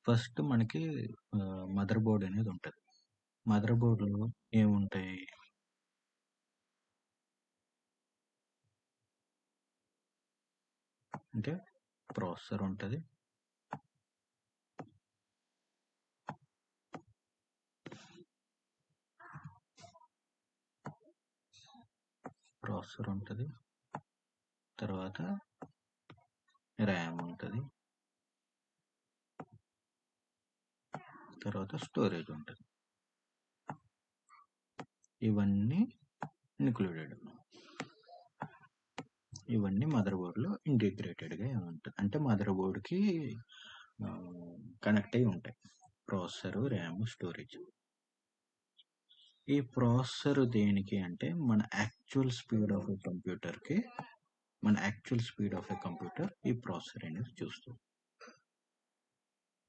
First మనకి mother board అనేది ఉంటది. మదర్ బోర్డ్‌లో ఏముంటాయి? అంటే ప్రాసెసర్ ఉంటది. ప్రాసెసర్ ఉంటది. తర్వాత ర్యామ్ ఉంటది. తర్వాత స్టోరేజ్ ఉంటది. ఇవన్నీ ఇంక్లూడెడ్. ఇవన్నీ మదర్ బోర్డ్‌లో ఇంటిగ్రేటెడ్‌గా ఉంటది. అంటే మదర్ బోర్డ్‌కి కనెక్ట్ అయ్యి ఉంటాయి. Processor, RAM, storage. ఈ ప్రాసెసర్ దేనికి అంటే మన యాక్చువల్ స్పీడ్ ఆఫ్ ఎ కంప్యూటర్‌కి ఈ ప్రాసెసర్ అనేది చూస్తుంది.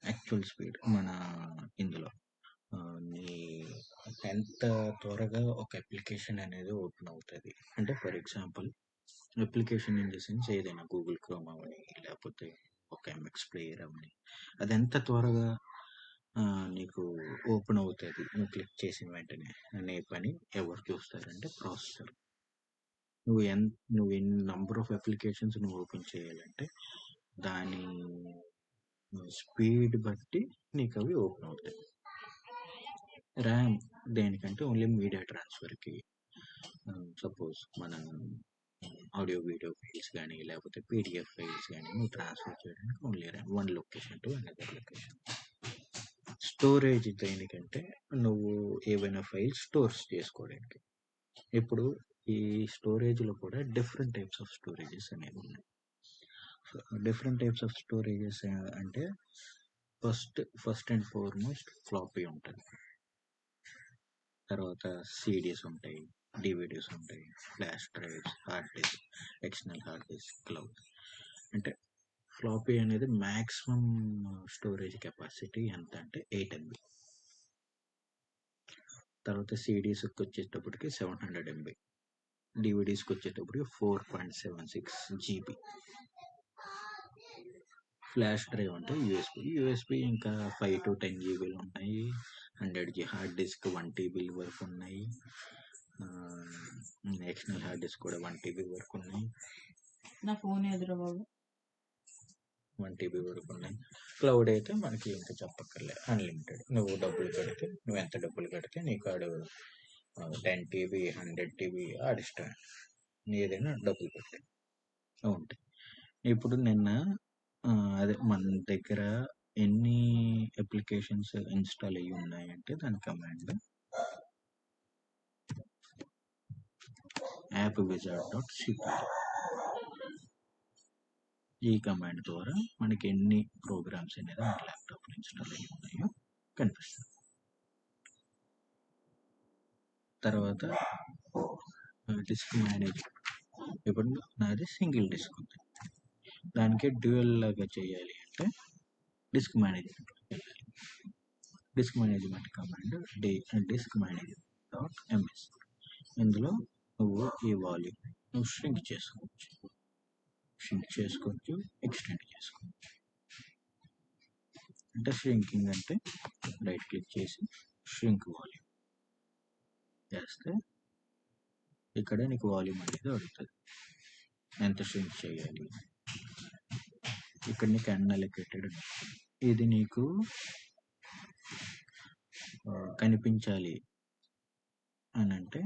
యాక్చువల్ స్పీడ్ మన ఇందులో నీ ఎంత త్వరగా ఒక అప్లికేషన్ అనేది ఓపెన్ అవుతుంది అంటే for example application in the sense ఏదైనా గూగుల్ క్రోమ్ అవని లేకపోతే ఒక ఎంఎక్స్ ప్లేయర్ అవని అది ఎంత త్వరగా నీకు ఓపెన్ అవుతుంది నువ్వు క్లిక్ చేసిన వెంటనే అనే పని ఎవరు చూస్తారంటే ప్రాసెసర్. నువ్వు ఎన్ని నంబర్ ఆఫ్ అప్లికేషన్స్ నువ్వు ఓపెన్ చేయాలంటే దాని స్పీడ్ బట్టి నీకు అవి ఓపెన్ అవుతాయి. ర్యామ్ దేనికంటే ఓన్లీ మీడియా ట్రాన్స్ఫర్కి. సపోజ్ మనం ఆడియో వీడియో ఫైల్స్ కానీ లేకపోతే పీడిఎఫ్ ఫైల్స్ కానీ నువ్వు ట్రాన్స్ఫర్ చేయడానికి only RAM one location to another location. Storage దేనికంటే నువ్వు ఏవైనా ఫైల్స్ స్టోర్స్ చేసుకోవడానికి. ఇప్పుడు ఈ స్టోరేజ్లో కూడా డిఫరెంట్ టైప్స్ ఆఫ్ స్టోరేజెస్ అనేవి ఉన్నాయి. డిఫరెంట్ టైప్స్ ఆఫ్ స్టోరేజెస్ అంటే ఫస్ట్ అండ్ ఫార్మోస్ట్ ఫ్లాపీ ఉంటుంది. తర్వాత సిడీస్ ఉంటాయి, డివిడీస్ ఉంటాయి, flash drives, hard disk, external hard disk, cloud. అంటే ఫ్లాపీ అనేది మ్యాక్సిమం స్టోరేజ్ కెపాసిటీ ఎంత అంటే 8 MB. తర్వాత సిడీస్కి వచ్చేటప్పటికి 700 MB, డివిడీస్కి వచ్చేటప్పటికి 4.76 GB. ఫ్లాష్ డ్రైవ్ అంటే యూఎస్బి ఇంకా 5 to 10 GBలు ఉన్నాయి. 100 హార్డ్ డిస్క్ 1 TB వరకు ఉన్నాయి. ఎక్స్టర్నల్ హార్డ్ డిస్క్ కూడా 1 TB వరకు ఉన్నాయి. నా ఫోన్ ఎదురు బాబు 1 TB వరకు ఉన్నాయి. క్లౌడ్ అయితే మనకి ఇంకా చెప్పక్కర్లేదు, అన్లిమిటెడ్. నువ్వు ఎంత డబ్బులు కడితే నీకు ఆడు 10 TB 100 TB ఆడిష్టం ఏదైనా డబ్బులు పెట్టి ఉంటాయి. ఇప్పుడు నిన్న అదే మన దగ్గర ఎన్ని అప్లికేషన్స్ ఇన్స్టాల్ అయ్యి ఉన్నాయంటే దాని కమాండ్ appwizard.cpl. ఈ కమాండ్ ద్వారా మనకి ఎన్ని ప్రోగ్రామ్స్ అనేది మన ల్యాప్టాప్లో ఇన్స్టాల్ అయ్యి ఉన్నాయో కనిపిస్తుంది. తర్వాత డిస్క్ మేనేజర్. ఇప్పుడు నాది సింగిల్ డిస్క్ ఉంది, దానికి డ్యూయల్ లాగా చేయాలి అంటే డిస్క్ మేనేజ్మెంట్ కమాండ్ డిస్క్ మేనేజర్.ms. ఇందులో నువ్వు ఈ వాల్యూమ్ నువ్వు ష్రింక్ చేసుకోవచ్చు, ఎక్స్టెండ్ చేసుకోవచ్చు. అంటే ష్రింకింగ్ అంటే రైట్ క్లిక్ చేసి ష్రింక్ వాల్యూమ్ చేస్తే ఇక్కడ నీకు వాల్యూమ్ అనేది అడుగుతుంది, ఎంత ష్రింక్ చేయాలి. ఇక్కడ నీకు అన్అలొకేటెడ్, ఇది నీకు కనిపించాలి అని అంటే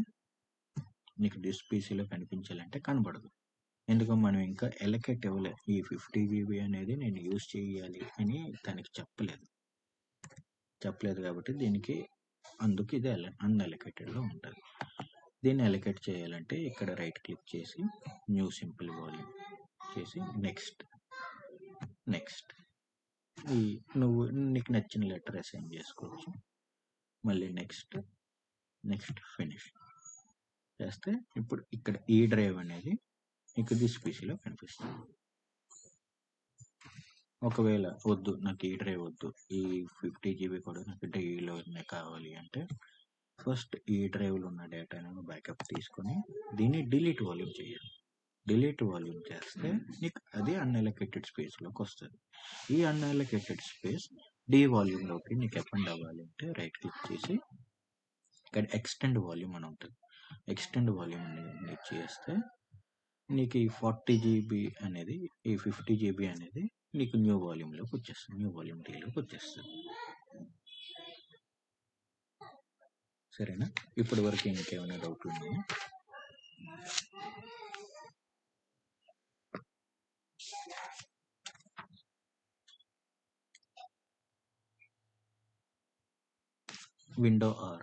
నీకు డిస్క్ పీసీలో కనిపించాలంటే కనబడదు. ఎందుకు మనం ఇంకా ఎలకేట్ ఇవ్వలేదు. ఈ 50 GB అనేది నేను యూజ్ చేయాలి అని దానికి చెప్పలేదు కాబట్టి దీనికి అందుకు ఇది అన్అలొకేటెడ్లో ఉంటుంది. దీన్ని అలొకేట్ చేయాలంటే ఇక్కడ రైట్ క్లిక్ చేసి న్యూ సింపుల్ వాల్యూమ్ చేసి నెక్స్ట్ నువ్వు నీకు నచ్చిన లెటర్ అసైన్ చేసుకోవచ్చు. మళ్ళీ నెక్స్ట్ ఫినిష్ చేస్తే ఇప్పుడు ఇక్కడ ఈ డ్రైవ్ అనేది నీకు డిస్క్ పీసీలో కనిపిస్తుంది. ఒకవేళ వద్దు, నాకు ఈ డ్రైవ్ వద్దు, ఈ 50 GB కూడా నాకు డైలీలోనే కావాలి అంటే ఫస్ట్ ఈ డ్రైవ్లో ఉన్న డేటాను బ్యాకప్ తీసుకొని దీన్ని డిలీట్ వాల్యూమ్ చేయాలి. డిలీట్ వాల్యూమ్ చేస్తే నీకు అది అన్అలొకేటెడ్ స్పేస్లోకి వస్తుంది. ఈ అన్అలొకేటెడ్ స్పేస్ డి వాల్యూమ్లోకి నీకు ఎక్స్టెండ్ అవ్వాలి అంటే రైట్ క్లిక్ చేసి ఇక్కడ ఎక్స్టెండ్ వాల్యూమ్ అని ఉంటుంది. ఎక్స్టెండ్ వాల్యూమ్ అనేది చేస్తే నీకు ఈ 40 GB అనేది, ఈ 50 GB అనేది నీకు న్యూ వాల్యూమ్లోకి వచ్చేస్తుంది, న్యూ వాల్యూమ్ డీలోకి వచ్చేస్తుంది. సరేనా? ఇప్పటి వరకు ఇంకేమైనా డౌట్ ఉన్నాయా? Window R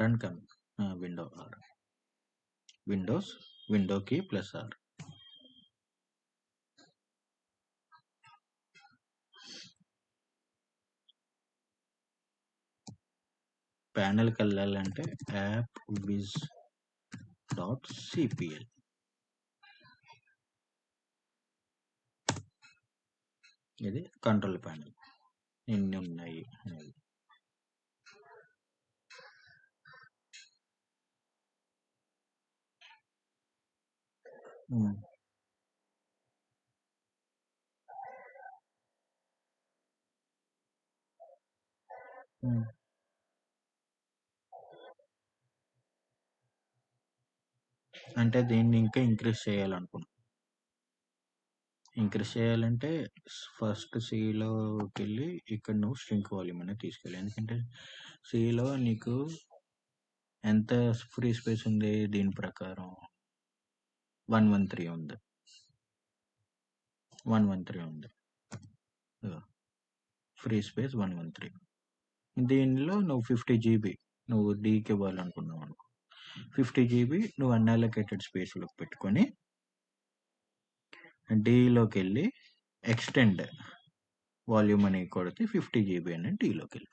run window R, Windows window key plus R. ప్యానెల్కి వెళ్ళాలంటే యాప్ విజ్ .cpl, ఇది కంట్రోల్ ప్యానెల్, ఎన్ని ఉన్నాయి అనేది. అంటే దీన్ని ఇంకా ఇంక్రీజ్ చేయాలనుకున్నా. ఇంక్రీజ్ చేయాలంటే ఫస్ట్ సిలోకి వెళ్ళి ఇక్కడ నువ్వు స్ట్రింగ్ వాల్యూమ్ అనేది తీసుకెళ్ళి, ఎందుకంటే సిలో నీకు ఎంత ఫ్రీ స్పేస్ ఉంది దీని ప్రకారం 113 ఉంది, 113 ఉంది ఫ్రీ స్పేస్ 113. దీనిలో నువ్వు 50 GB నువ్వు డీకి ఇవ్వాలనుకున్నావు అనుకో, 50 GB నువ్వు అన్అలొకేటెడ్ స్పేస్లోకి పెట్టుకొని డీలోకి వెళ్ళి ఎక్స్టెండ్ వాల్యూమ్ అని కొడితే 50 GB అనేది డీలోకి వెళ్ళి.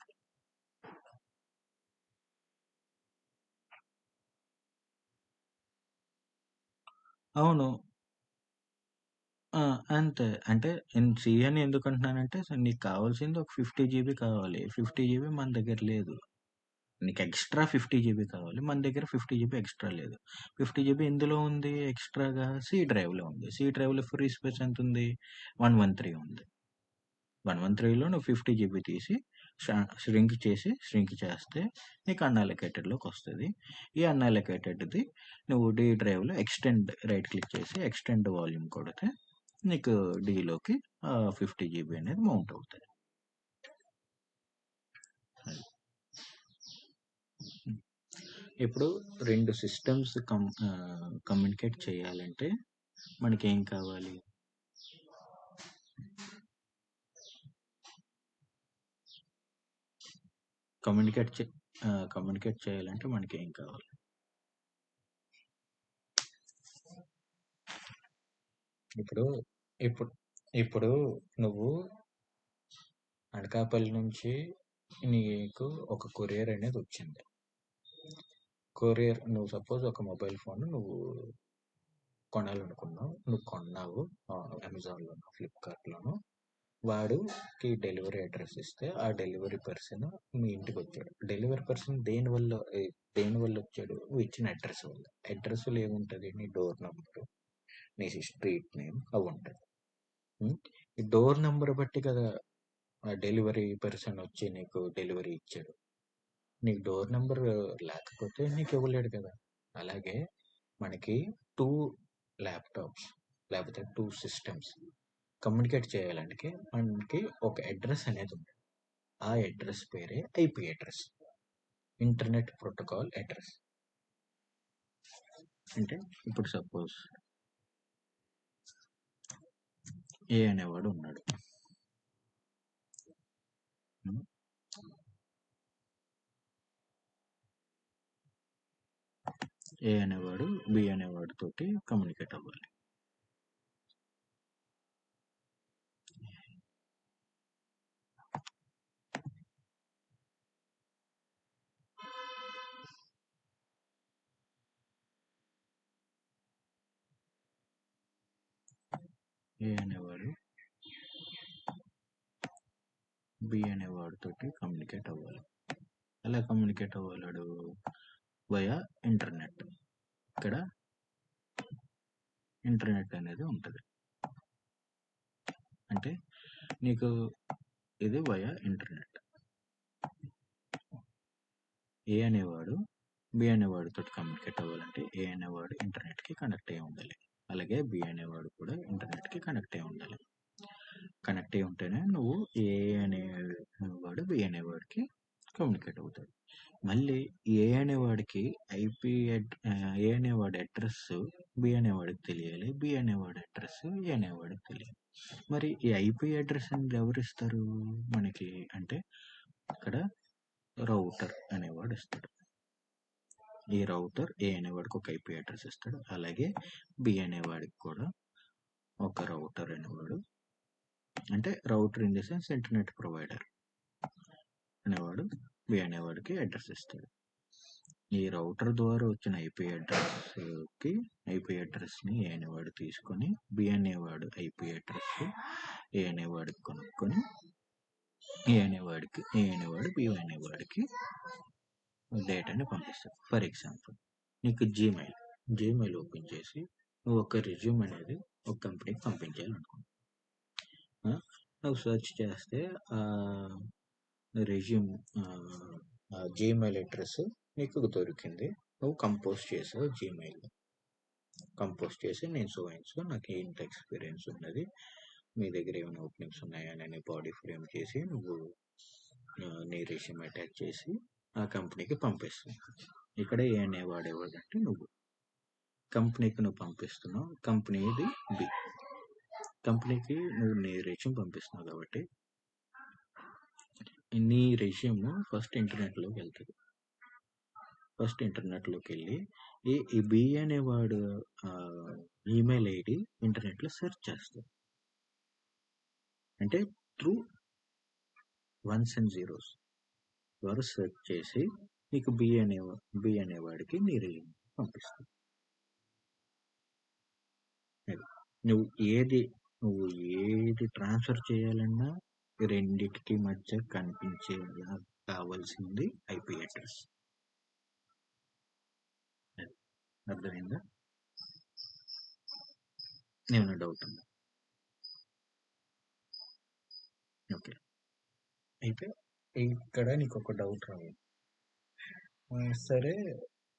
అవును, అంతే. అంటే సి అని ఎందుకు అంటున్నానంటే నీకు కావాల్సింది ఒక 50 GB కావాలి, 50 GB మన దగ్గర లేదు. నీకు ఎక్స్ట్రా 50 GB కావాలి, మన దగ్గర 50 GB ఎక్స్ట్రా లేదు. 50 GB ఎందులో ఉంది ఎక్స్ట్రాగా? సి డ్రైవ్లో ఉంది. సి డ్రైవ్లో ఫ్రీ స్పేస్ ఎంత ఉంది? 113 ఉంది. 113లో నువ్వు 50 GB తీసి ష్రింక్ చేస్తే నీకు అన్అలొకేటెడ్లోకి వస్తుంది. ఈ అన్అలొకేటెడ్ది నువ్వు డి డ్రైవ్లో ఎక్స్టెండ్ రైట్ క్లిక్ చేసి ఎక్స్టెండ్ వాల్యూమ్ కొడితే నీకు డీలోకి 50 GB అనేది మౌంట్ అవుతుంది. ఇప్పుడు రెండు సిస్టమ్స్ కమ్యూనికేట్ చేయాలంటే మనకి ఏం కావాలి? కమ్యూనికేట్ చేయాలంటే మనకి ఏం కావాలి? ఇప్పుడు నువ్వు అనకాపల్లి నుంచి నీకు ఒక కొరియర్ అనేది వచ్చింది. కొరియర్ నువ్వు సపోజ్ ఒక మొబైల్ ఫోన్ నువ్వు కొనాలనుకున్నావు, నువ్వు కొన్నావు అమెజాన్లోనో ఫ్లిప్కార్ట్లోనో. వాడుకి డెలివరీ అడ్రస్ ఇస్తే ఆ డెలివరీ పర్సన్ మీ ఇంటికి వచ్చాడు. డెలివరీ పర్సన్ దేనివల్ల వచ్చాడు? నువ్వు ఇచ్చిన అడ్రస్ వల్ల. అడ్రస్లో ఏముంటుంది? నీ డోర్ నెంబరు, నీ స్ట్రీట్ నేమ్ అవి ఉంటుంది. ఈ డోర్ నెంబర్ బట్టి కదా ఆ డెలివరీ పర్సన్ వచ్చి నీకు డెలివరీ ఇచ్చాడు. నీకు డోర్ నెంబర్ లేకపోతే నీకు ఇవ్వలేడు కదా. అలాగే మనకి 2 ల్యాప్టాప్స్ లేకపోతే 2 సిస్టమ్స్ కమ్యూనికేట్ చేయాలంటే మనకి ఒక అడ్రస్ అనేది ఉంది. ఆ అడ్రస్ పేరే IP address, internet protocol address. అంటే ఇప్పుడు సపోజ్ ఏ అనేవాడు ఉన్నాడు, ఏ అనేవాడు బి అనేవాడు తోటి కమ్యూనికేట్ అవ్వాలి. ఏ అనేవాడు బి అనేవాడు తోటి కమ్యూనికేట్ అవ్వాలి. ఎలా కమ్యూనికేట్ అవ్వలేడు? Via internet. ఇక్కడ ఇంటర్నెట్ అనేది ఉంటుంది. అంటే నీకు ఇది వయా ఇంటర్నెట్. ఏ అనేవాడు బి అనేవాడితో కమ్యూనికేట్ అవ్వాలంటే ఏ అనేవాడు ఇంటర్నెట్కి కనెక్ట్ అయి ఉండాలి. అలాగే బి అనేవాడు కూడా ఇంటర్నెట్కి కనెక్ట్ అయి ఉండాలి. కనెక్ట్ అయి ఉంటేనే నువ్వు ఏ అనేవాడు బి అనేవాడికి కమ్యూనికేట్ అవుతాడు. మళ్ళీ ఏ అనేవాడికి ఏ అనేవాడి అడ్రస్ బి అనేవాడికి తెలియాలి, బి అనేవాడి అడ్రస్ ఏ అనేవాడికి తెలియాలి. మరి ఈ ఐపీ అడ్రస్ అనేది ఎవరు ఇస్తారు మనకి అంటే ఇక్కడ రౌటర్ అనేవాడు ఇస్తాడు. ఈ రౌటర్ ఏ అనేవాడికి ఒక ఐపీ అడ్రస్ ఇస్తాడు, అలాగే బి అనేవాడికి కూడా ఒక రౌటర్ అనేవాడు, అంటే router in the sense internet provider అనేవాడు బి అనేవాడికి అడ్రస్ ఇస్తాడు. ఈ రౌటర్ ద్వారా వచ్చిన ఐపీ అడ్రస్ని ఏ అనేవాడు తీసుకొని బి అనేవాడు ఐపీ అడ్రస్ ఏ అనేవాడికి కొనుక్కొని ఏ అనేవాడు బి అనేవాడికి డేటాని పంపిస్తాడు. ఫర్ ఎగ్జాంపుల్ నీకు జీమెయిల్ ఓపెన్ చేసి నువ్వు ఒక రెజ్యూమ్ అనేది ఒక కంపెనీకి పంపించాలనుకుంటున్నావు. నువ్వు సెర్చ్ చేస్తే రెజ్యూమ్ జీమెయిల్ అడ్రస్ నీకు దొరికింది. నువ్వు కంపోజ్ చేసావు జీమెయిల్లో. కంపోజ్ చేసి నేను సో నాకు ఇంత ఎక్స్పీరియన్స్ ఉన్నది, మీ దగ్గర ఏమైనా ఓపెనింగ్స్ ఉన్నాయా అని బాడీ ఫ్రేమ్ చేసి నువ్వు నీ రెజ్యూమ్ అటాచ్ చేసి ఆ కంపెనీకి పంపిస్తావు. ఇక్కడ ఏ అనేవాడు ఎవరంటే నువ్వు కంపెనీకి నువ్వు పంపిస్తున్నావు. కంపెనీది బి. కంపెనీకి నువ్వు నీ రెజ్యూమ్ పంపిస్తున్నావు కాబట్టి నీ రెజ్యూమ్ ఫస్ట్ ఇంటర్నెట్లోకి వెళ్తుంది. ఫస్ట్ ఇంటర్నెట్లోకి వెళ్ళి ఈ బి అనేవాడు ఈమెయిల్ ఐడి ఇంటర్నెట్లో సెర్చ్ చేస్తాడు. అంటే త్రూ 1s and 0s ద్వారా సెర్చ్ చేసి నీకు బి అనేవాడికి నీ రెజ్యూమ్ పంపిస్తుంది. నువ్వు ఏది ట్రాన్స్ఫర్ చేయాలన్నా రెండిటికి మధ్య కనిపించేలా కావాల్సింది ఐపీ అడ్రస్. అర్థమైందా? ఏమైనా డౌట్ ఉందా? ఓకే, అయితే ఇక్కడ నీకు ఒక డౌట్ రావాలి. సరే,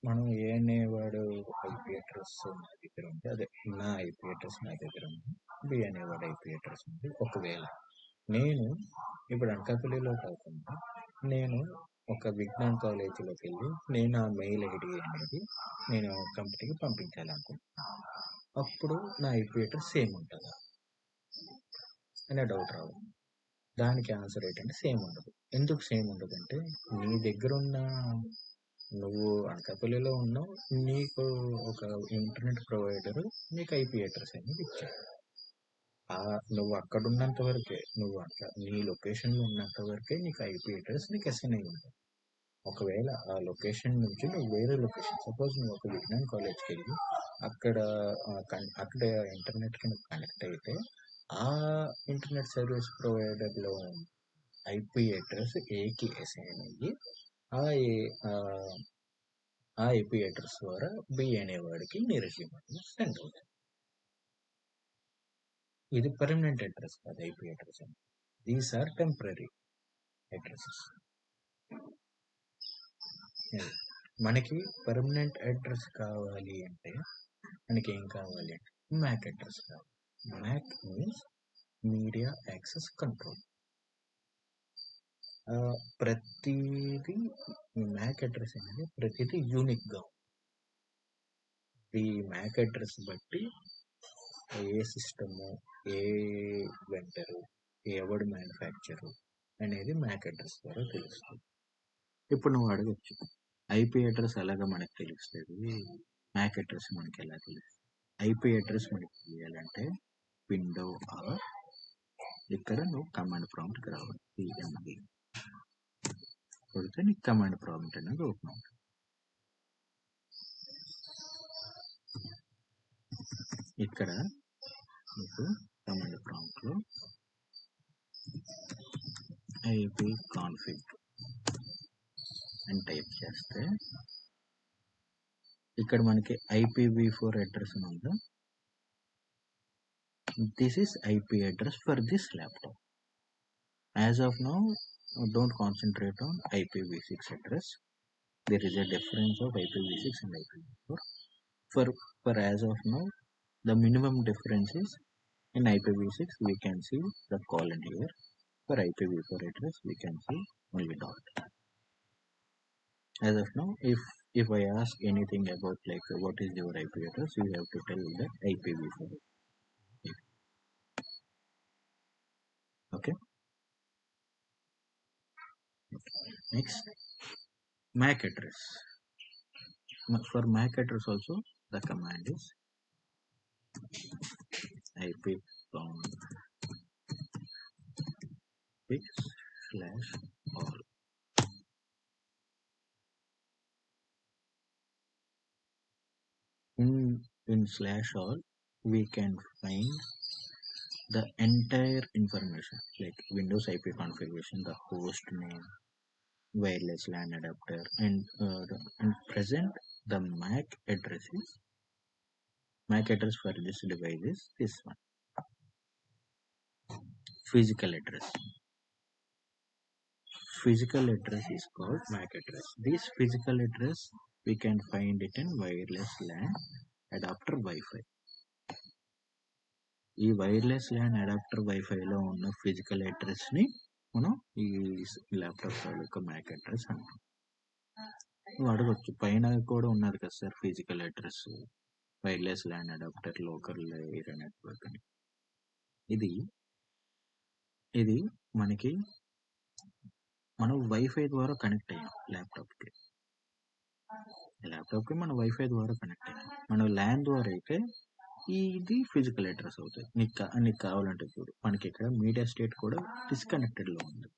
మనం ఏ అనేవాడు ఐపీ అడ్రస్ నా దగ్గర ఉంది, అదే నా ఐపీ అడ్రస్ నా దగ్గర ఉంది, బి అనేవాడు ఐపీ అడ్రస్ ఉంది. ఒకవేళ నేను ఇప్పుడు అనకాపల్లిలో కాకుండా నేను ఒక విజ్ఞాన్ కాలేజీలోకి వెళ్ళి నేను ఆ మెయిల్ ఐడి అనేది నేను కంపెనీకి పంపించాలనుకుంటున్నాను, అప్పుడు నా ఐపీ అడ్రస్ సేమ్ ఉంటుందా అనే డౌట్ రావాలి. దానికి ఆన్సర్ ఏంటంటే సేమ్ ఉండదు. ఎందుకు సేమ్ ఉండదు అంటే నీ దగ్గర ఉన్న నువ్వు అనకాపల్లిలో ఉన్నావు, నీకు ఒక ఇంటర్నెట్ ప్రొవైడర్ నీకు ఐపీ అడ్రస్ అనేది ఇచ్చాడు. నువ్వు అక్కడ ఉన్నంత వరకే, నీ లొకేషన్లో ఉన్నంత వరకే నీకు ఐపీ అడ్రస్ నీకు అసైన్ అయి ఉంటుంది. ఒకవేళ ఆ లొకేషన్ నుంచి నువ్వు వేరే లొకేషన్, సపోజ్ నువ్వు ఒక విజ్ఞాన్ కాలేజ్కి వెళ్ళి అక్కడ ఇంటర్నెట్కి నువ్వు కనెక్ట్ అయితే ఆ ఇంటర్నెట్ సర్వీస్ ప్రొవైడర్లో ఐపీ అడ్రస్ ఏకి అసైన్ అయ్యి ఆ ఐపీ అడ్రస్ ద్వారా బి అనేవాడికి నీ రెజ్యూమ్ సెండ్ అవుతుంది. ఇది పర్మనెంట్ అడ్రస్ కాదు ఐపీ అడ్రస్ అని. These are temporary addresses. మనకి పర్మనెంట్ అడ్రస్ కావాలి అంటే మనకి ఏం కావాలి అంటే మ్యాక్ అడ్రస్ కావాలి. MAC means media access control. ప్రతిదీ మ్యాక్ అడ్రస్ అనేది ప్రతిదీ యూనిక్గా ఉంది. ఈ మ్యాక్ అడ్రస్ బట్టి ఏ సిస్టము, ఏ వెండరు, ఎవడు మ్యానుఫ్యాక్చరు అనేది మ్యాక్ అడ్రస్ ద్వారా తెలుస్తుంది. ఇప్పుడు నువ్వు అడగచ్చు, ఐపీ అడ్రస్ ఎలాగ మనకు తెలుస్తుంది, మ్యాక్ అడ్రస్ మనకి ఎలా తెలుస్తుంది? ఐపీ అడ్రస్ మనకి తెలియాలంటే విండో ఆర్ ఇక్కడ నువ్వు కమాండ్ ప్రాంప్ట్కి రావాలి. పిఎండి కొడితే నీకు కమాండ్ ప్రాంప్ట్ అనేది ఓపెన్ అవుతుంది. ఇక్కడ మీకు కమాండ్ ప్రాంప్ట్లో ఐపీ కాన్ఫిగ్ అని టైప్ చేస్తే ఇక్కడ మనకి IPv4 అడ్రస్ ఉందా, this is IP address for this laptop. As of now, don't concentrate on IPv6 address. There is a difference of IPv6 and IPv4. For as of now, the minimum difference is in IPv6 we can see the colon here. For IPv4 address we can see only dot. As of now, if I ask anything about like what is your IP address, you have to tell the IPv4. Okay. Next, MAC address. For MAC address also, the command is ipconfig/all. In /all, we can find the entire information like Windows IP configuration, the host name, wireless LAN adapter, and present the MAC address for this device is this one, physical address. Physical address is called MAC address. This physical address we can find it in wireless LAN adapter Wi-Fi. ఈ wireless LAN adapter వైఫైలో ఉన్న physical అడ్రస్ని మనం ఈ laptop యొక్క Mac address అంటాం. నువ్వు అడగొచ్చు, పైన కూడా ఉన్నది కదా sir physical address, wireless LAN adapter local area network అని. ఇది మనకి మనం వైఫై ద్వారా కనెక్ట్ అయ్యాం ల్యాప్టాప్కి మనం వైఫై ద్వారా కనెక్ట్ అయ్యాం. మనం ల్యాన్ ద్వారా అయితే ఇది ఫిజికల్ అడ్రస్ అవుతుంది. నీకు కావాలంటే చూడు, మనకి ఇక్కడ మీడియా స్టేట్ కూడా డిస్కనెక్టెడ్ లో ఉంది.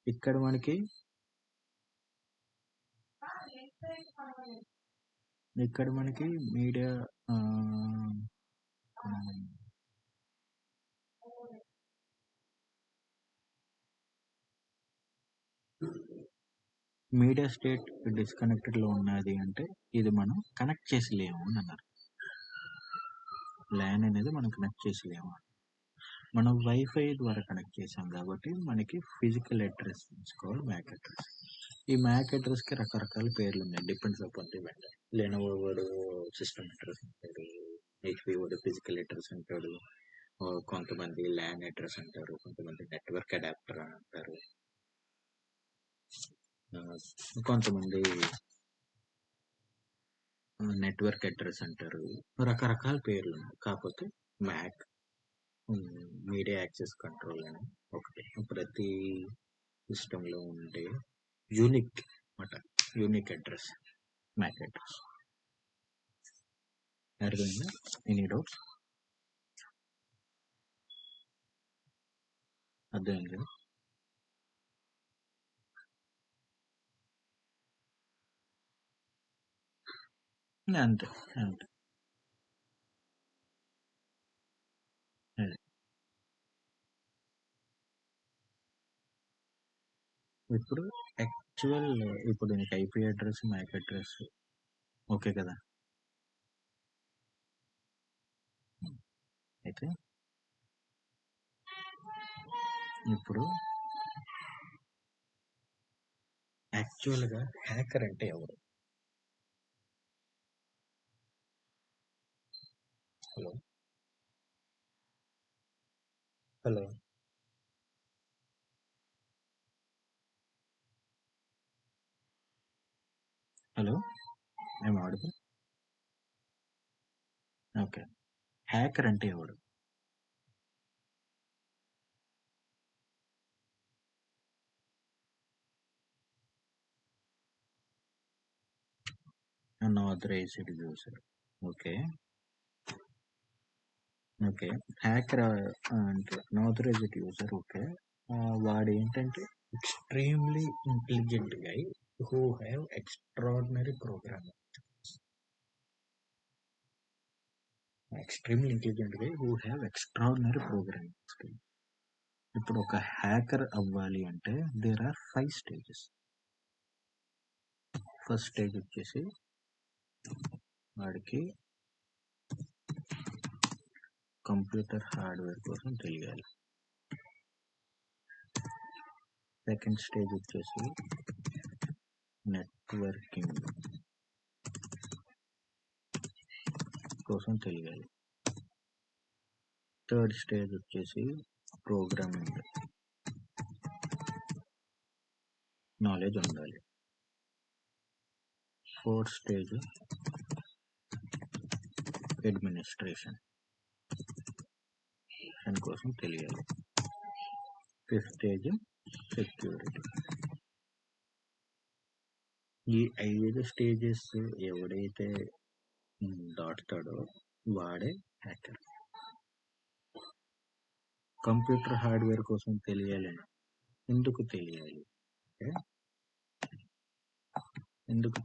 ఇక్కడ మనకి మీడియా మీడియా స్టేట్ డిస్కనెక్టెడ్ లో ఉన్నది అంటే ఇది మనం కనెక్ట్ చేసి లేము అని అన్నారు. ల్యాన్ అనేది మనం కనెక్ట్ చేసి లేము, మనం వైఫై ద్వారా కనెక్ట్ చేసాం కాబట్టి మనకి ఫిజికల్ అడ్రస్ తీసుకోవాలి మ్యాక్ అడ్రస్. ఈ మ్యాక్ అడ్రస్ కి రకరకాల పేర్లు ఉన్నాయి, depends upon the vendor. Lenovo వాడు సిస్టమ్ అడ్రస్ అంటాడు, హెచ్పి వాడు ఫిజికల్ అడ్రస్ అంటాడు, కొంతమంది ల్యాన్ అడ్రస్ అంటారు, కొంతమంది నెట్వర్క్ అడాప్టర్ అని అంటారు, కొంతమంది నెట్వర్క్ అడ్రస్ అంటారు. రకరకాల పేర్లు ఉన్నాయి. కాకపోతే మ్యాక్ మీడియా యాక్సెస్ కంట్రోల్ అని ఒకటి ప్రతి సిస్టంలో ఉండే యూనిక్ అడ్రస్ మ్యాక్ అడ్రస్. అర్థమైందా? Any doubts? అర్థమైంది కదా? అంతే. ఇప్పుడు ఇప్పుడు నీకు IP address MAC address okay కదా? అయితే ఇప్పుడు యాక్చువల్గా హ్యాకర్ అంటే ఎవరు? Hello I'm audible? Okay, hacker అంటే ఎవడు? Unauthorised user. ఓకే, హ్యాకర్ అంటే అన్ఆథరైజ్డ్ యూజర్. ఓకే, వాడు ఏంటంటే extremely intelligent guy who have extraordinary programming. Skill. ఇప్పుడు ఒక హ్యాకర్ అవ్వాలి అంటే there are 5 stages. First stage వచ్చేసి వాడికి కంప్యూటర్ హార్డ్వేర్ కోసం తెలియాలి. సెకండ్ స్టేజ్ వచ్చేసి నెట్వర్కింగ్ కోసం తెలియాలి. థర్డ్ స్టేజ్ వచ్చేసి ప్రోగ్రామింగ్ నాలెడ్జ్ ఉండాలి. ఫోర్త్ స్టేజ్ అడ్మినిస్ట్రేషన్ కోసం తెలియాలి. Fifth stage security. ఈ 5 స్టేజెస్ ఎవడైతే దాటుతాడో వాడే హ్యాకర్. కంప్యూటర్ హార్డ్వేర్ కోసం తెలియాలని ఎందుకు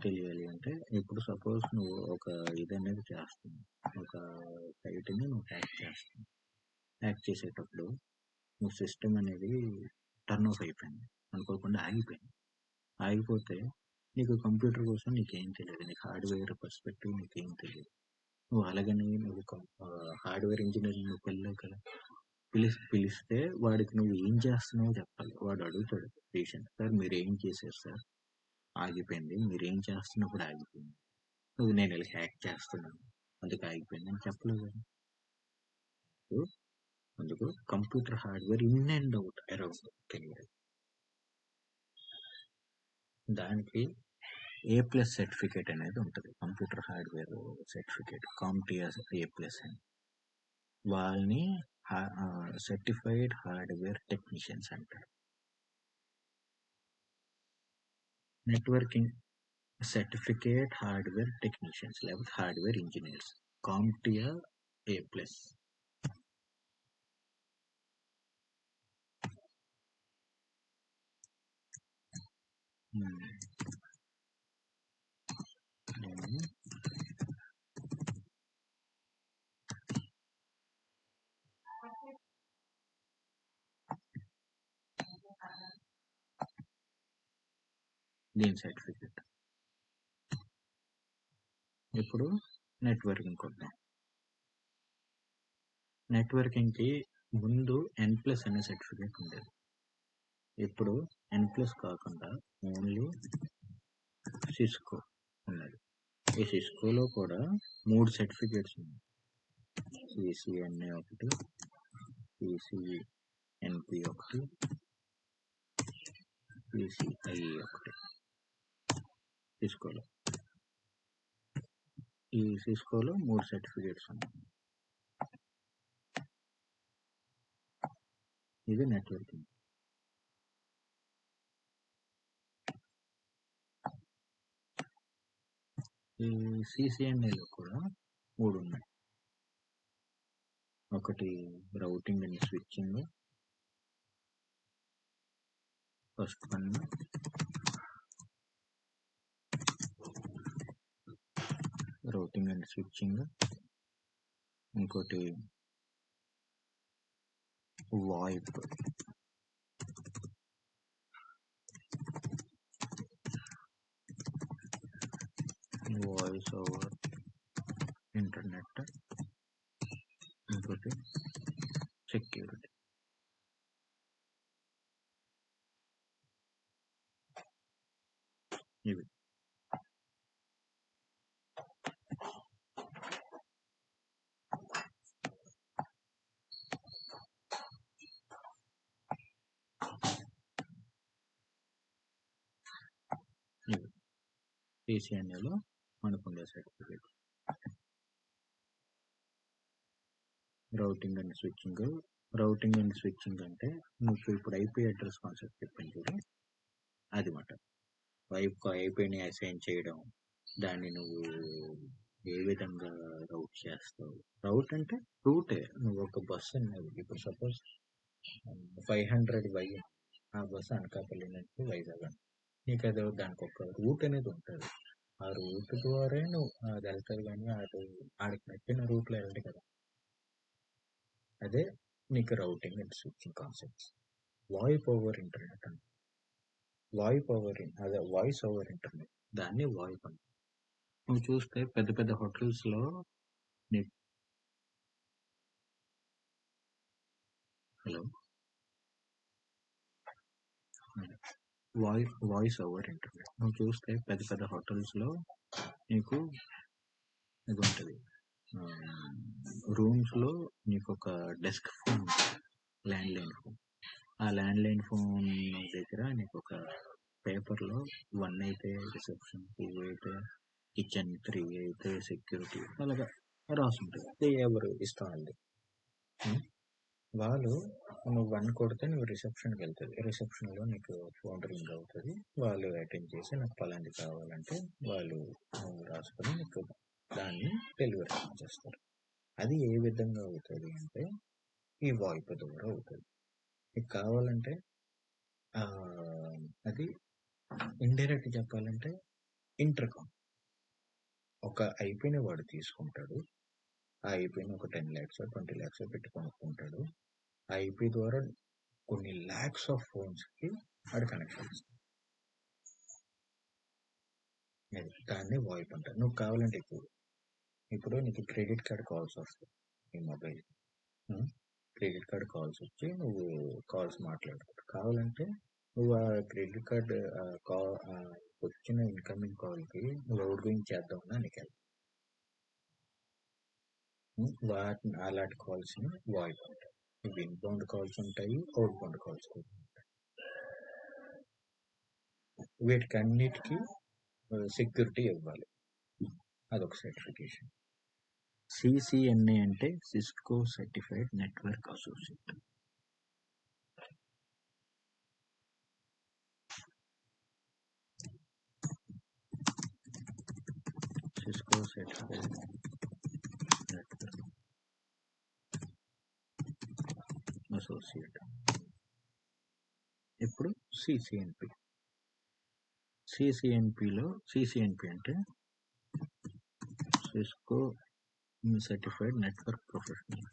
తెలియాలి అంటే ఇప్పుడు సపోజ్ నువ్వు ఒక ఇది అనేది చేస్తున్నావు, ఒక సైట్ని నువ్వు హ్యాక్ చేస్తున్నావు. హ్యాక్ చేసేటప్పుడు నువ్వు సిస్టమ్ అనేది టర్న్ ఆఫ్ అయిపోయింది, అనుకోకుండా ఆగిపోతే నీకు కంప్యూటర్ కోసం నీకేం తెలియదు, నీకు హార్డ్వేర్ పర్స్పెక్టివ్ నీకేం తెలియదు. నువ్వు అలాగని నువ్వు హార్డ్వేర్ ఇంజనీర్ నువ్వు వెళ్ళావు కదా, పిలిస్తే వాడికి నువ్వు ఏం చేస్తున్నావో చెప్పాలి. వాడు అడుగుతాడు పేషెంట్, సార్ మీరు ఏం చేశారు సార్, ఆగిపోయింది, మీరు ఏం చేస్తున్నప్పుడు ఆగిపోయింది. నువ్వు నేను ఇలా హ్యాక్ చేస్తున్నాను అందుకు ఆగిపోయింది అని చెప్పలేదు కదా. అందుకు computer hardware in and out around తెలియాలి. దానికి A+ సర్టిఫికేట్ అనేది ఉంటుంది, computer hardware certificate, CompTIA A+ అని. వాళ్ళని సర్టిఫైడ్ హార్డ్వేర్ టెక్నీషియన్స్ అంటారు. నెట్వర్కింగ్ సర్టిఫికేట్ హార్డ్వేర్ టెక్నీషియన్స్ లేకపోతే హార్డ్వేర్ ఇంజనీర్స్, CompTIA A+. దీని సర్టిఫికేట్. ఇప్పుడు నెట్వర్కింగ్ కొద్దాం. నెట్వర్కింగ్కి ముందు N+ అనే సర్టిఫికేట్ ఉండేది. ఇప్పుడు N+ కాకుండా ఓన్లీ సిస్కో ఉన్నది. ఈ సిస్కోలో కూడా 3 సర్టిఫికేట్స్ ఉన్నాయి. CCNA ఒకటి, CCNP ఒకటి, CCIE ఒకటి. ఈ సిస్కోలో 3 సర్టిఫికేట్స్ ఉన్నాయి. ఇది నెట్వర్కింగ్. ఈ CCNAలో కూడా 3 ఉన్నాయి. ఒకటి routing and switching, first one routing and switching, ఇంకోటి VoIP, వాయిస్ ఓవర్ ఇంటర్నెట్, ఇంకోటి సెక్యూరిటీ. ఇవి CCNAలో మనకుండే సర్టిఫికేట్. రౌటింగ్ అండ్ స్విచ్చింగ్ అంటే నువ్వు ఇప్పుడు IP అడ్రస్ కాన్సెప్ట్ చెప్పాను చూడు, అది మాట. IPని అసైన్ చేయడం, దాన్ని నువ్వు ఏ విధంగా రౌట్ చేస్తావు. రౌట్ అంటే రూటే. నువ్వు ఒక బస్సు అన్నది ఇప్పుడు సపోజ్ 500Y, ఆ బస్సు అనకాపల్లి నుంచి వైజాగ్ అని, నీకు అది దానికి ఒక రూట్ అనేది ఉంటుంది. ఆ రూట్ ద్వారా నువ్వు అది వెళ్తారు, కానీ ఆడికి నచ్చిన రూట్లో వెళ్ళదు కదా. అదే నీకు routing and switching concepts. Voice over internet అని, అదే వాయిస్ ఓవర్ ఇంటర్నెట్, దాన్ని వాయిప్ అని. నువ్వు చూస్తే పెద్ద పెద్ద హోటల్స్లో హలో వాయిస్ ఓవర్ ఇంటర్నెట్. నువ్వు చూస్తే పెద్ద పెద్ద హోటల్స్లో నీకు ఇది ఉంటుంది. రూమ్స్లో నీకు ఒక డెస్క్ ఫోన్ ఉంటుంది, ల్యాండ్లైన్ ఫోన్. ఆ ల్యాండ్లైన్ ఫోన్ దగ్గర నీకు ఒక పేపర్లో 1 అయితే రిసెప్షన్, 2 అయితే కిచెన్, 3 అయితే సెక్యూరిటీ, అలాగా రాసి ఉంటుంది. అది ఎవరు ఇస్తా ఉంది. వాళ్ళు నువ్వు 1 కొడితే నువ్వు రిసెప్షన్కి వెళ్తుంది. రిసెప్షన్లో నీకు ఫోన్ రింగ్ అవుతుంది. వాళ్ళు అటెండ్ చేసి నాకు పలాంటి కావాలంటే వాళ్ళు రాసుకొని నీకు దాన్ని డెలివరీ చేస్తారు. అది ఏ విధంగా అవుతుంది అంటే ఈ వాయిప్ ద్వారా అవుతుంది. నీకు కావాలంటే అది ఇండైరెక్ట్ చెప్పాలంటే ఇంటర్కామ్. ఒక ఐపీని వాడు తీసుకుంటాడు. ఆ ఐపీని ఒక 10 lakhs 20 lakhs పెట్టి కొనుక్కుంటాడు. ఆ ఐపీ ద్వారా కొన్ని ల్యాక్స్ ఆఫ్ ఫోన్స్కి వాడు కనెక్షన్ ఇస్తాడు. దాన్ని వాయిప్ అంటారు. నువ్వు కావాలంటే ఇప్పుడు నీకు క్రెడిట్ కార్డ్ కాల్స్ వస్తాయి ఈ మొబైల్. క్రెడిట్ కార్డ్ కాల్స్ వచ్చి నువ్వు కాల్స్ మాట్లాడుతావు. కావాలంటే నువ్వు ఆ క్రెడిట్ కార్డ్ వచ్చిన ఇన్కమింగ్ కాల్కి నువ్వు అవుట్ గోయింగ్ చేద్దామన్నా నీకు వాటిని అలాంటి కాల్స్ని వాయిప్ అంటారు. ఇవి ఇన్బౌండ్ కాల్స్ ఉంటాయి, అవుట్ బౌండ్ కాల్స్ కూడా ఉంటాయి. వీటికి అన్నిటికీ సెక్యూరిటీ ఇవ్వాలి. అదొక సర్టిఫికేషన్. సిసిఎన్ఏ అంటే Cisco certified network associate. Cisco certified network associate. ఇప్పుడు సిసిఎన్పి. సిసిఎన్పిలో సిసిఎన్పి అంటే సిస్కో సర్టిఫైడ్ నెట్వర్క్ ప్రొఫెషనల్.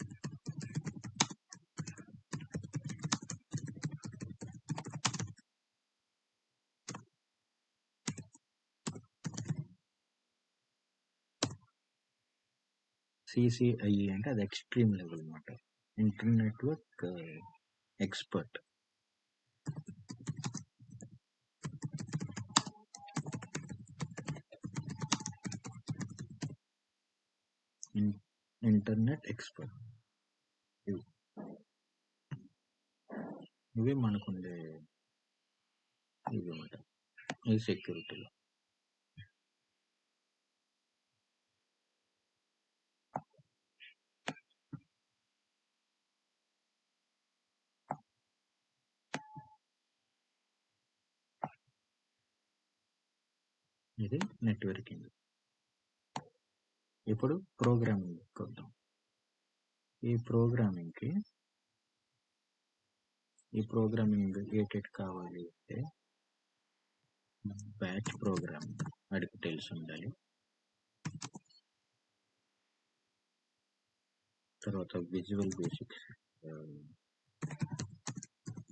సిసిఐఈ అంటే అది ఎక్స్ట్రీమ్ లెవెల్ అన్నమాట. Internetwork expert. Internet expert. ఇవి మనకుండే ఇవి అన్నమాట ఈ సెక్యూరిటీలో. ఇది నెట్వర్కింగ్. ఇప్పుడు ప్రోగ్రామింగ్ కొద్దాం. ఈ ప్రోగ్రామింగ్ ఏటెట్ కావాలి అంటే బ్యాచ్ ప్రోగ్రామింగ్ వాడికి తెలిసి ఉండాలి. తర్వాత విజువల్ బేసిక్స్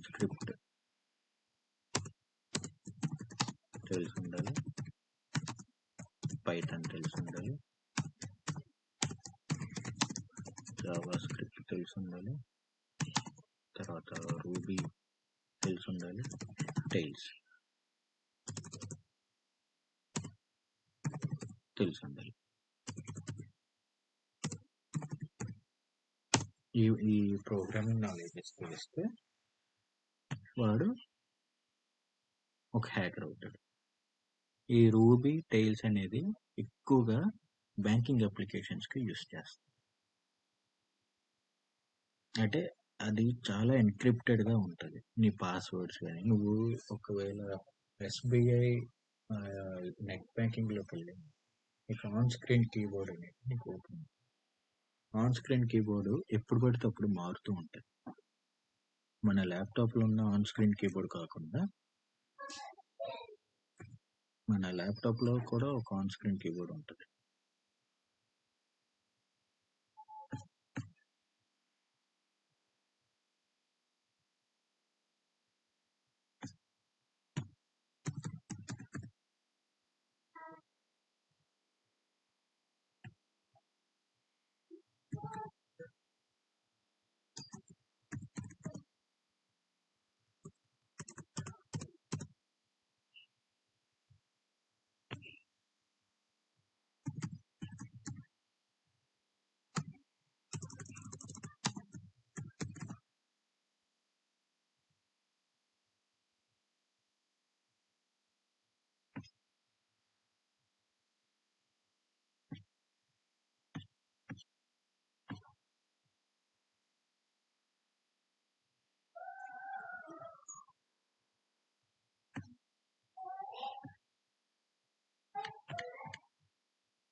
స్క్రిప్ట్ తెలిసి ఉండాలి. పైథాన్ తెలిసి ఉండాలి. జావా స్క్రిప్ట్ తెలిసి ఉండాలి. తర్వాత రూబీ తెలిసి ఉండాలి. టైల్స్ తెలిసి ఉండాలి. ఈ ప్రోగ్రామింగ్ నాలెడ్జెస్ తెలిస్తే వాడు ఒక హ్యాకర్ అవుతాడు. ఈ రూబీ టైల్స్ అనేది ఎక్కువగా బ్యాంకింగ్ అప్లికేషన్స్కి యూస్ చేస్తాం. అంటే అది చాలా ఎన్క్రిప్టెడ్గా ఉంటుంది. నీ పాస్వర్డ్స్ కానీ నువ్వు ఒకవేళ ఎస్బీఐ నెట్ బ్యాంకింగ్లోకి వెళ్ళి నీకు ఆన్ స్క్రీన్ కీబోర్డ్ అనేది నీకు ఓపెన్. ఆన్ స్క్రీన్ కీబోర్డు ఎప్పుడు పడితే అప్పుడు మారుతూ ఉంటుంది. మన ల్యాప్టాప్లో ఉన్న ఆన్ స్క్రీన్ కీబోర్డ్ కాకుండా మన ల్యాప్టాప్లో కూడా ఒక ఆన్ స్క్రీన్ కీబోర్డ్ ఉంటుంది.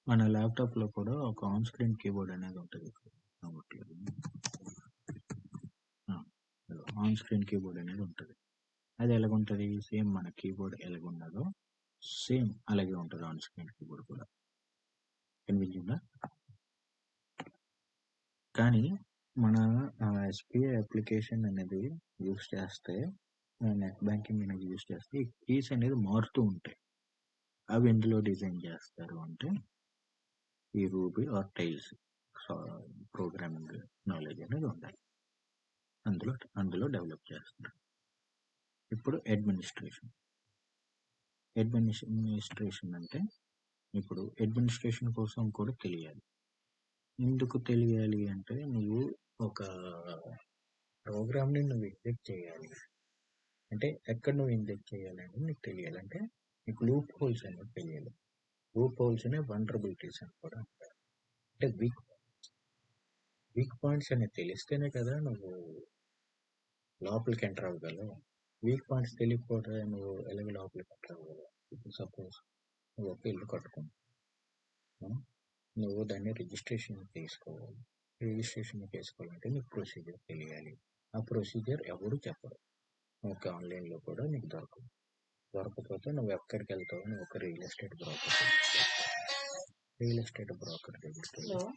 మన ల్యాప్టాప్లో కూడా ఒక ఆన్ స్క్రీన్ కీబోర్డ్ అనేది ఉంటుంది. ఆన్ స్క్రీన్ కీబోర్డ్ అనేది ఉంటుంది. అది ఎలాగుంటుంది? సేమ్ మన కీబోర్డ్ ఎలాగున్నదో సేమ్ అలాగే ఉంటుంది ఆన్ స్క్రీన్ కీబోర్డ్ కూడా. కనిపించిందా? కానీ మన ఎస్బీఐ అప్లికేషన్ అనేది యూస్ చేస్తే, నెట్ బ్యాంకింగ్ అనేది యూస్ చేస్తే ఈ కీస్ అనేది మారుతూ ఉంటాయి. అవి ఎందులో డిజైన్ చేస్తారు అంటే ఈ Ruby or tiles programming knowledge అనేది ఉండాలి. అందులో డెవలప్ చేస్తారు. ఇప్పుడు అడ్మినిస్ట్రేషన్ అంటే ఇప్పుడు అడ్మినిస్ట్రేషన్ కోసం కూడా తెలియాలి. ఎందుకు తెలియాలి అంటే నువ్వు ఒక ప్రోగ్రామ్ని నువ్వు ఇంజెక్ట్ చేయాలి అంటే ఎక్కడ నువ్వు ఇంజెక్ట్ చేయాలి అనేది నీకు తెలియాలి. అంటే నీకు లూప్ హోల్స్ అనేది తెలియాలి. లూప్ హోల్స్ అనే వల్నరబిలిటీస్ అని కూడా అంటారు. అంటే వీక్ పాయింట్స్ అనేది తెలిస్తేనే కదా నువ్వు లోపలికి ఎంటర్ అవ్వగలవు. వీక్ పాయింట్స్ తెలియకపోతే నువ్వు ఎలాగ లోపలికి ఎంటర్ అవ్వగలవు? ఇప్పుడు సపోజ్ నువ్వు ఒక ఇల్లు కట్టుకున్నావు, నువ్వు దాన్ని రిజిస్ట్రేషన్ తీసుకోవాలి. తీసుకోవాలంటే నీకు ప్రొసీజర్ తెలియాలి. ఆ ప్రొసీజర్ ఎవరు చెప్పరు. ఒక ఆన్లైన్లో కూడా నీకు దొరకకపోతే నువ్వు ఎక్కడికి వెళ్తావు? నువ్వు ఒక రియల్ ఎస్టేట్ బ్రోకర్ దగ్గరికి నువ్వు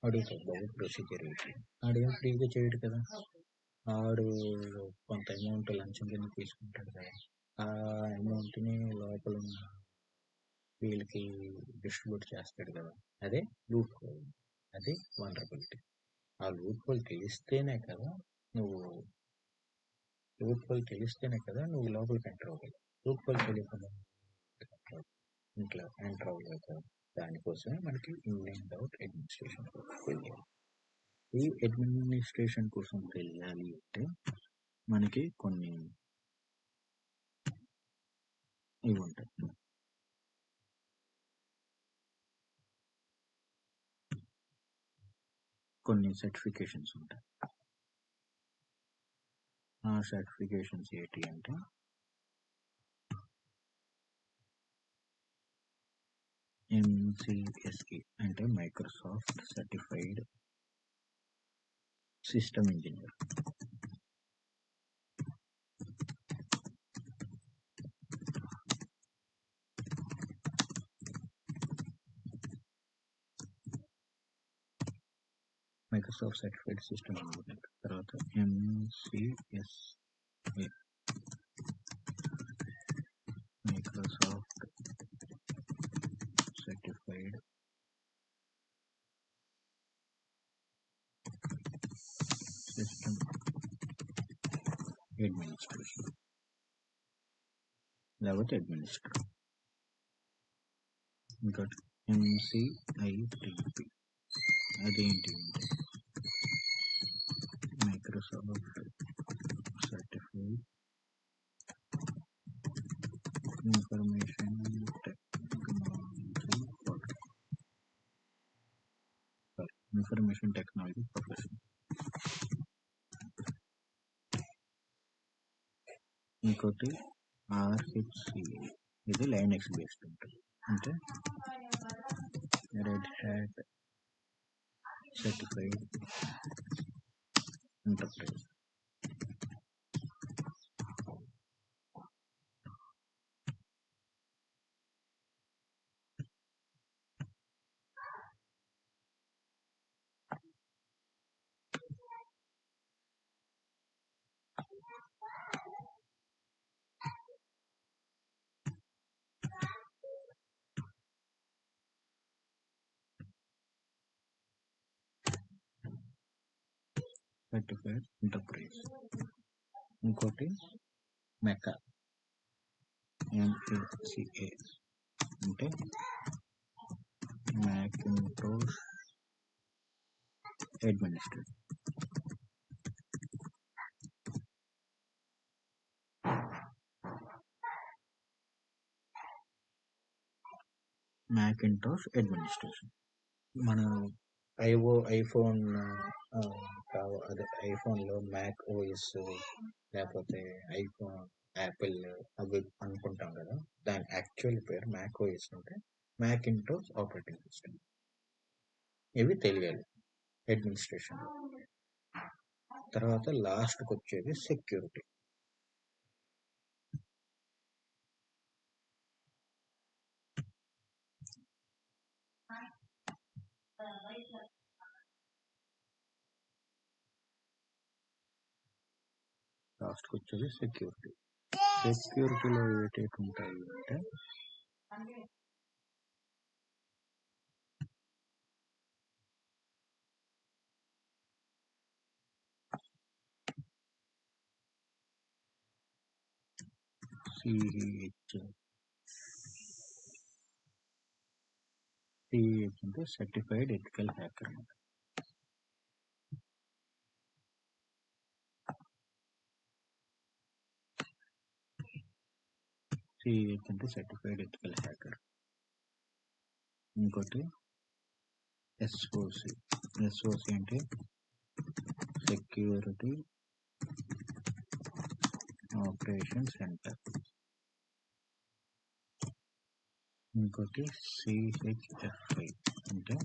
అడుగుతావు, బాబు ప్రొసీజర్ ఏంటి? ఆడేం ఫ్రీగా చేయడు కదా. ఆడు కొంత అమౌంట్ లంచం కింద తీసుకుంటాడు కదా. ఆ అమౌంట్ని లోపల ఉన్న వీళ్ళకి డిస్ట్రిబ్యూట్ చేస్తాడు కదా. అదే లూప్ హోల్, అది వల్నరబిలిటీ. ఆ లూప్ హోల్ తెలిస్తేనే కదా నువ్వు లోపలికి ఎంటర్ అవ్వగలవు. లూప్ హోల్ తెలియకుండా ఇంట్లో ఎంటర్ అవ్వలేదు కదా. దానికోసమే మనకి ఇన్ అండ్ అవుట్ అడ్మినిస్ట్రేషన్ తెలియాలి. ఈ అడ్మినిస్ట్రేషన్ కోసం తెలియాలి అంటే మనకి కొన్ని ఇవి ఉంటాయి. కొన్ని సర్టిఫికేషన్స్ ఉంటాయి. ఆ సర్టిఫికేషన్స్ ఏంటి అంటే MCSE అంటే Microsoft certified system engineer. Microsoft certified system engineer. తర్వాత MCSA Microsoft certified system administration లేకపోతే అడ్మినిస్ట్రేటర్. ఇంకోటి MCITP. అదేంటి అంటే Microsoft certified information technology profession. ఇంకోటి RHCA, ఇది లైనక్స్ బేస్డ్ ఉంటుంది. అంటే red hat certified enterprise. Certified enterprise. ఇంకోటి మెకా MACA అంటే మ్యాకింటోష్ అడ్మినిస్ట్రేటర్. మ్యాకింటోష్ అడ్మినిస్ట్రేషన్ మన ఐఫోన్ అదే ఐఫోన్లో మ్యాక్ ఓఎస్ లేకపోతే యాపిల్ అవి అనుకుంటాం కదా, దాని యాక్చువల్ పేరు మ్యాక్ ఓఎస్ అంటే మ్యాకింటోష్ ఆపరేటింగ్ సిస్టమ్. ఇవి తెలియాలి అడ్మినిస్ట్రేషన్. తర్వాత లాస్ట్కి వచ్చేది సెక్యూరిటీ. లాస్ట్కి వచ్చేది సెక్యూరిటీ. సెక్యూరిటీలో ఏటేటి ఉంటాయి అంటే సిహెచ్ అంటే సర్టిఫైడ్ ఎథికల్ హ్యాకర్. సిహెచ్ అంటే సర్టిఫైడ్ ఎథికల్ హ్యాకర్. ఇంకోటి ఎస్ఓసి. ఎస్ఓసి అంటే సెక్యూరిటీ ఆపరేషన్ సెంటర్. ఇంకోటి సిహెచ్ఎఫ్ఐ అంటే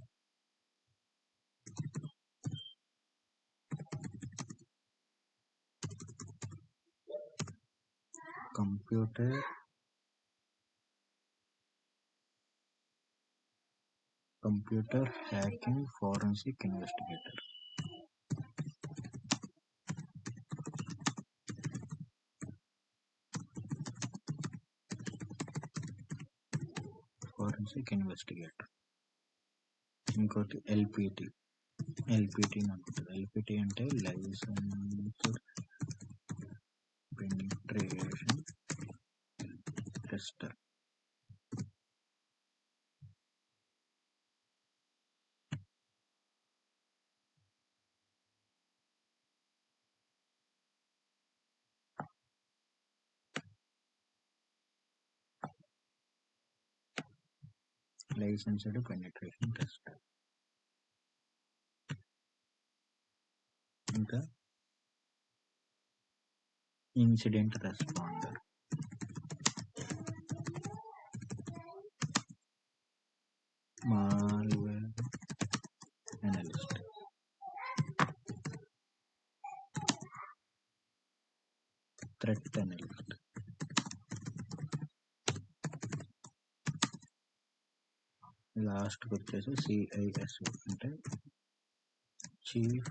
computer hacking forensic investigator. Forensic investigator. ఇంకోటి ఎల్పిటి. ఎల్పిటి అనుకుంటుంది. ఎల్పిటి అంటే licensed penetration tester. Licensed penetration tester. ఇంకా incident responder. Malware analyst. Threat analyst. లాస్ట్కి వచ్చేసి సిఐఎస్ఓ అంటే చీఫ్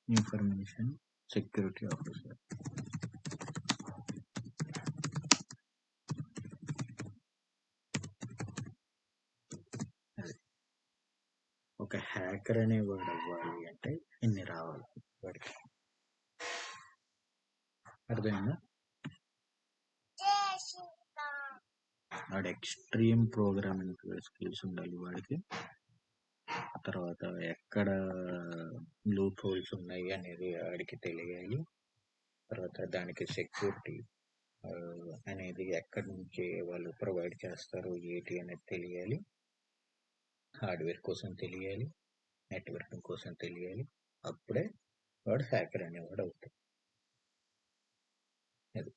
ఇన్ఫర్మేషన్ సెక్యూరిటీ ఆఫీసర్. ఒక హ్యాకర్ అనేవాడు అవ్వాలి అంటే ఇన్ని రావాలి వాడికి. అర్థమైందా? వాడు ఎక్స్ట్రీమ్ ప్రోగ్రామింగ్ స్కిల్స్ ఉండాలి వాడికి. తర్వాత ఎక్కడ లూప్ హోల్స్ ఉన్నాయి అనేది వాడికి తెలియాలి. తర్వాత దానికి సెక్యూరిటీ అనేది ఎక్కడి నుంచి వాళ్ళు ప్రొవైడ్ చేస్తారు ఏంటి అనేది తెలియాలి. హార్డ్వేర్ కోసం తెలియాలి, నెట్వర్కింగ్ కోసం తెలియాలి. అప్పుడే వాడు హ్యాకర్ అనేవాడు అవుతాడు. అది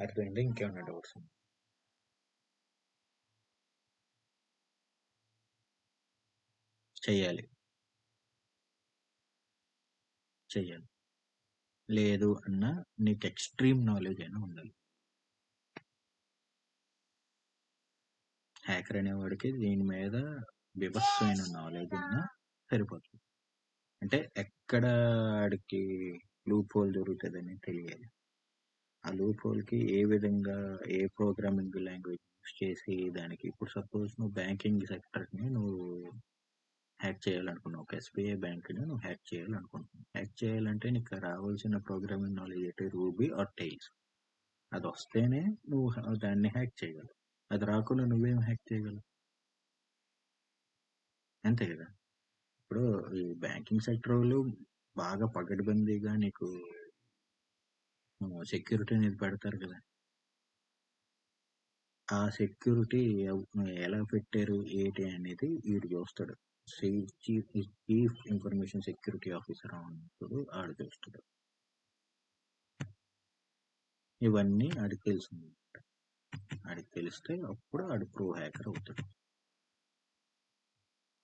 అర్థమైందా? ఇంకేమైనా డౌట్స్? చెయ్యాలి లేదు అన్నా నీకు ఎక్స్ట్రీమ్ నాలెడ్జ్ అయినా ఉండాలి. హ్యాకర్ అనేవాడికి దీని మీద వివత్సమైన నాలెడ్జ్ ఉన్నా సరిపోతుంది. అంటే ఎక్కడ ఆడికి లూప్ హోల్ దొరుకుతుందని తెలియాలి. ఆ లూప్ హోల్కి ఏ విధంగా ఏ ప్రోగ్రామింగ్ లాంగ్వేజ్ యూస్ చేసి దానికి, ఇప్పుడు సపోజ్ నువ్వు బ్యాంకింగ్ సెక్టర్ని నువ్వు హ్యాక్ చేయాలనుకున్నావు. ఒక ఎస్బీఐ బ్యాంక్ని నువ్వు హ్యాక్ చేయాలనుకుంటున్నావు. హ్యాక్ చేయాలంటే నీకు రావాల్సిన ప్రోగ్రామింగ్ నాలెడ్జ్ ఏంటి? Ruby or tiles. అది వస్తేనే నువ్వు దాన్ని హ్యాక్ చేయగలవు. అది రాకుండా నువ్వేం హ్యాక్ చేయగలవు? అంతే కదా. ఇప్పుడు ఈ బ్యాంకింగ్ సెక్టర్ వాళ్ళు బాగా పగడ్బందీగా నీకు సెక్యూరిటీ అనేది పెడతారు కదా. ఆ సెక్యూరిటీ ఎలా పెట్టారు ఏంటి అనేది వీడు చూస్తాడు. చీఫ్ ఇన్ఫర్మేషన్ సెక్యూరిటీ ఆఫీసర్ అన్నప్పుడు ఆడు చూస్తాడు. ఇవన్నీ ఆడికి తెలుసు. ఆడికి తెలిస్తే అప్పుడు ఆడు ప్రో హ్యాకర్ అవుతాడు.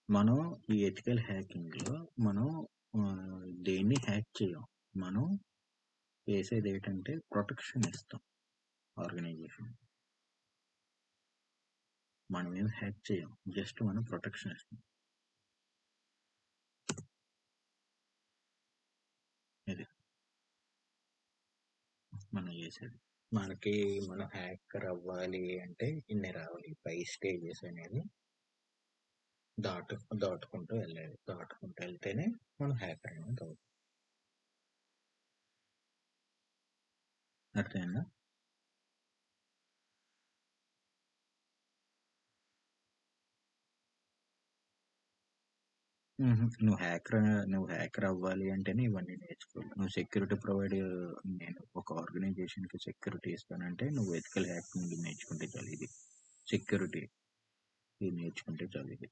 మనం ఈ ఎథికల్ హ్యాకింగ్లో మనం దేన్ని హ్యాక్ చేయం. మనం చేసేది ఏంటంటే ప్రొటెక్షన్ ఇస్తాం ఆర్గనైజేషన్. మనం ఏం హ్యాక్ చేయం, జస్ట్ మనం ప్రొటెక్షన్ ఇస్తాం. ఇది మనం చేసేది. మనకి మనం హ్యాకర్ అవ్వాలి అంటే ఇన్ని రావాలి, 5 స్టేజెస్ అనేది దాటుకుంటూ వెళ్ళాలి. దాటుకుంటూ వెళ్తేనే మనం హ్యాకర్ అనేది అవుతాం. అర్థమైందా? నువ్వు హ్యాకర్ అవ్వాలి అంటేనే ఇవన్నీ నేర్చుకోవాలి. నువ్వు సెక్యూరిటీ ప్రొవైడర్, నేను ఒక ఆర్గనైజేషన్కి సెక్యూరిటీ ఇస్తానంటే నువ్వు ఎథికల్ హ్యాకింగ్ నేర్చుకుంటే చాలు. ఇది సెక్యూరిటీ ఇది నేర్చుకుంటే చాలు. ఇది